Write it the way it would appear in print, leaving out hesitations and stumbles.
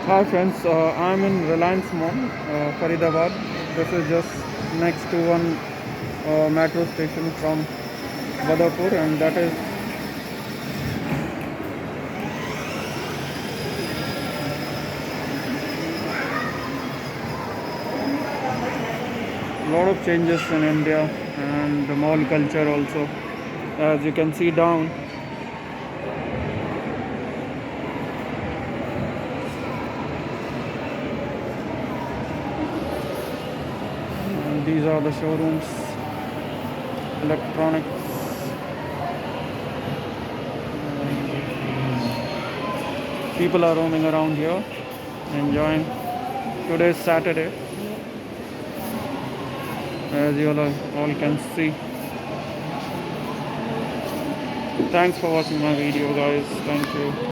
Hi friends, I'm in Reliance Mall, Faridabad. This is just next to one metro station from Badarpur, and that is a lot of changes in India and the mall culture also. As you can see down, these are the showrooms, electronics. People are roaming around here, enjoying. Today's Saturday, as you all can see. Thanks for watching my video, guys. Thank you.